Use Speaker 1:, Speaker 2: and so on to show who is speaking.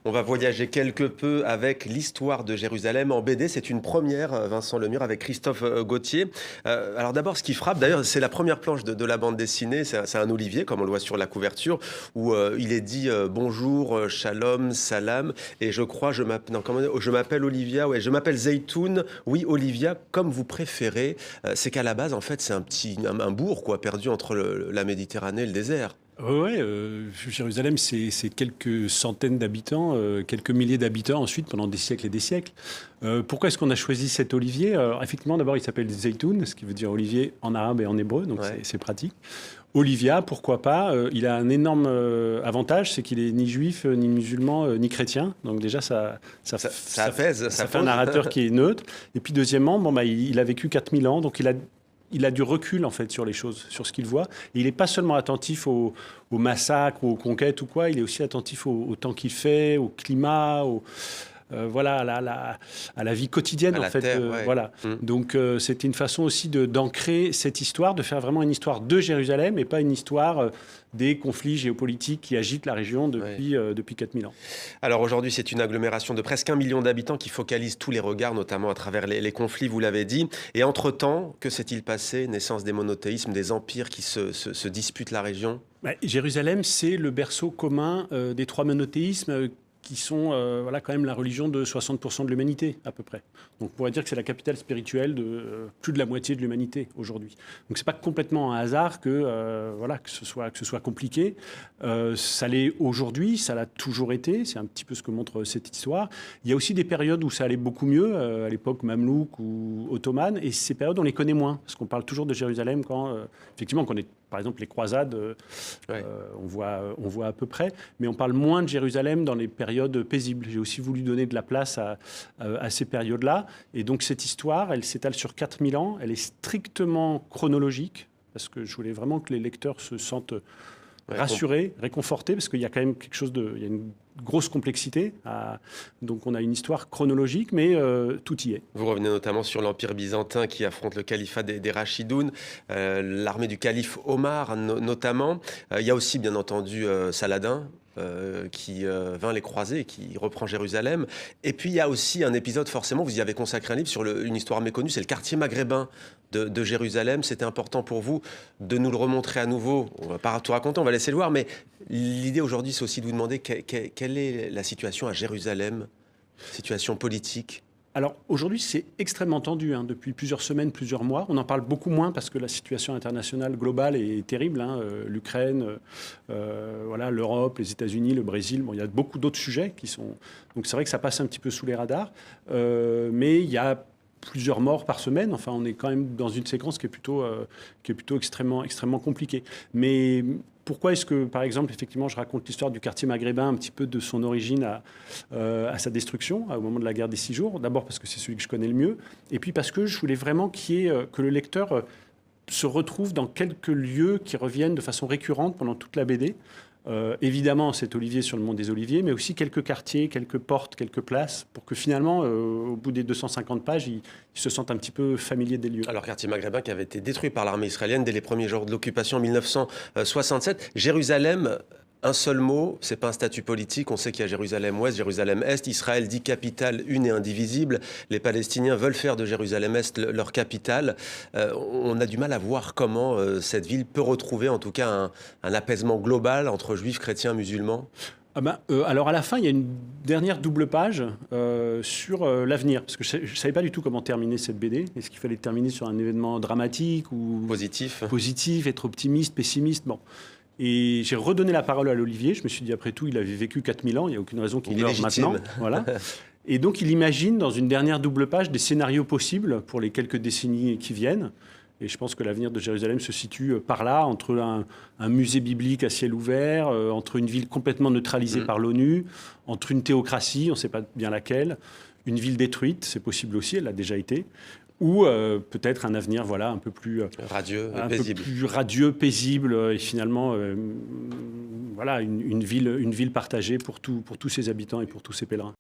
Speaker 1: On va voyager quelque peu avec l'histoire de Jérusalem en BD. C'est une première, Vincent Lemur, avec Christophe Gauthier. Alors d'abord, ce qui frappe, d'ailleurs, c'est la première planche de la bande dessinée. C'est un olivier, comme on le voit sur la couverture, où il est dit bonjour, shalom, salam. Et je crois, je m'appelle Olivia, ouais, je m'appelle Zeytoun. Oui, Olivia, comme vous préférez. C'est qu'à la base, en fait, c'est un bourg, quoi, perdu entre la Méditerranée et le désert.
Speaker 2: Ouais, Jérusalem, c'est quelques centaines d'habitants, quelques milliers d'habitants ensuite pendant des siècles et des siècles. Pourquoi est-ce qu'on a choisi cet olivier? Alors, effectivement, d'abord, il s'appelle Zeytoun, ce qui veut dire olivier en arabe et en hébreu, donc
Speaker 1: Ouais.
Speaker 2: c'est pratique. Olivia, pourquoi pas? Il a un énorme avantage, c'est qu'il est ni juif, ni musulman, ni chrétien. Donc déjà,
Speaker 1: Ça apaise,
Speaker 2: ça
Speaker 1: ça
Speaker 2: fait un
Speaker 1: pose.
Speaker 2: narrateur qui est neutre. Et puis deuxièmement, bon, bah, il a vécu 4000 ans, donc il a du recul en fait sur les choses, sur ce qu'il voit. Et il n'est pas seulement attentif aux massacres, aux conquêtes ou quoi, il est aussi attentif au temps qu'il fait, au climat, voilà, à la vie quotidienne
Speaker 1: À
Speaker 2: en
Speaker 1: la
Speaker 2: fait.
Speaker 1: terre, ouais.
Speaker 2: Voilà.
Speaker 1: Mm.
Speaker 2: Donc c'était une façon aussi d'ancrer cette histoire, de faire vraiment une histoire de Jérusalem et pas une histoire des conflits géopolitiques qui agitent la région
Speaker 1: Ouais.
Speaker 2: depuis 4000 ans.
Speaker 1: Alors aujourd'hui, c'est une agglomération de presque 1 million d'habitants qui focalise tous les regards, notamment à travers les conflits, vous l'avez dit. Et entre-temps, que s'est-il passé? Naissance des monothéismes, des empires qui se disputent la région?
Speaker 2: Ouais, Jérusalem, c'est le berceau commun des trois monothéismes qui sont voilà, quand même la religion de 60% de l'humanité, à peu près. Donc on pourrait dire que c'est la capitale spirituelle de plus de la moitié de l'humanité aujourd'hui. Donc c'est pas complètement un hasard que, voilà, que ce soit compliqué. Ça l'est aujourd'hui, ça l'a toujours été, c'est un petit peu ce que montre cette histoire. Il y a aussi des périodes où ça allait beaucoup mieux, à l'époque mamelouk ou ottomane, et ces périodes on les connaît moins, parce qu'on parle toujours de Jérusalem quand, effectivement, quand on est par exemple, les croisades,
Speaker 1: Ouais.
Speaker 2: on voit à peu près, mais on parle moins de Jérusalem dans les périodes paisibles. J'ai aussi voulu donner de la place à ces périodes-là. Et donc, cette histoire, elle s'étale sur 4000 ans. Elle est strictement chronologique, parce que je voulais vraiment que les lecteurs se sentent
Speaker 1: Ouais,
Speaker 2: rassurés, réconfortés, parce qu'il y a quand même quelque chose de... Il y a une grosse complexité. Donc, on a une histoire chronologique, mais tout y est.
Speaker 1: Vous revenez notamment sur l'Empire byzantin qui affronte le califat des Rachidounes, l'armée du calife Omar notamment. Il y a aussi bien entendu Saladin qui vint les croisés, qui reprend Jérusalem. Et puis il y a aussi un épisode, forcément, vous y avez consacré un livre sur une histoire méconnue, c'est le quartier maghrébin de Jérusalem. C'était important pour vous de nous le remontrer à nouveau. On ne va pas tout raconter, on va laisser le voir, mais l'idée aujourd'hui, c'est aussi de vous demander quelle est la situation à Jérusalem, situation politique.
Speaker 2: Alors aujourd'hui, c'est extrêmement tendu hein, depuis plusieurs semaines, plusieurs mois. On en parle beaucoup moins parce que la situation internationale globale est terrible. Hein. L'Ukraine, voilà, l'Europe, les États-Unis, le Brésil. Bon, il y a beaucoup d'autres sujets qui sont. Donc c'est vrai que ça passe un petit peu sous les radars. Mais il y a plusieurs morts par semaine. Enfin, on est quand même dans une séquence qui est plutôt extrêmement, extrêmement compliquée. Mais pourquoi est-ce que, par exemple, effectivement, je raconte l'histoire du quartier maghrébin, un petit peu de son origine à sa destruction, au moment de la guerre des 6 jours? D'abord parce que c'est celui que je connais le mieux, et puis parce que je voulais vraiment que le lecteur se retrouve dans quelques lieux qui reviennent de façon récurrente pendant toute la BD. Évidemment, c'est Olivier sur le Mont des Oliviers, mais aussi quelques quartiers, quelques portes, quelques places, pour que finalement, au bout des 250 pages, ils se sentent un petit peu familiers des lieux.
Speaker 1: Alors, quartier maghrébin qui avait été détruit par l'armée israélienne dès les premiers jours de l'occupation en 1967. Jérusalem, un seul mot, c'est pas un statut politique. On sait qu'il y a Jérusalem-Ouest, Jérusalem-Est. Israël dit capitale une et indivisible. Les Palestiniens veulent faire de Jérusalem-Est leur capitale. On a du mal à voir comment cette ville peut retrouver en tout cas un apaisement global entre juifs, chrétiens, musulmans.
Speaker 2: Ah ben, alors à la fin, il y a une dernière double page sur l'avenir, parce que je ne savais pas du tout comment terminer cette BD. Est-ce qu'il fallait terminer sur un événement dramatique ou
Speaker 1: Positif.
Speaker 2: positif, être optimiste, pessimiste? Bon. Et j'ai redonné la parole à l'Olivier. Je me suis dit, après tout, il avait vécu 4000 ans, il n'y a aucune raison qu'il
Speaker 1: Il est
Speaker 2: meure
Speaker 1: légitime.
Speaker 2: maintenant. Voilà. Et donc, il imagine dans une dernière double page des scénarios possibles pour les quelques décennies qui viennent. Et je pense que l'avenir de Jérusalem se situe par là, entre un musée biblique à ciel ouvert, entre une ville complètement neutralisée par l'ONU, entre une théocratie, on ne sait pas bien laquelle, une ville détruite, c'est possible aussi, elle l'a déjà été, ou peut-être un avenir voilà,
Speaker 1: Radieux,
Speaker 2: un peu
Speaker 1: paisible.
Speaker 2: plus radieux, paisible, et finalement voilà, une ville partagée pour tous ses habitants et pour tous ses pèlerins.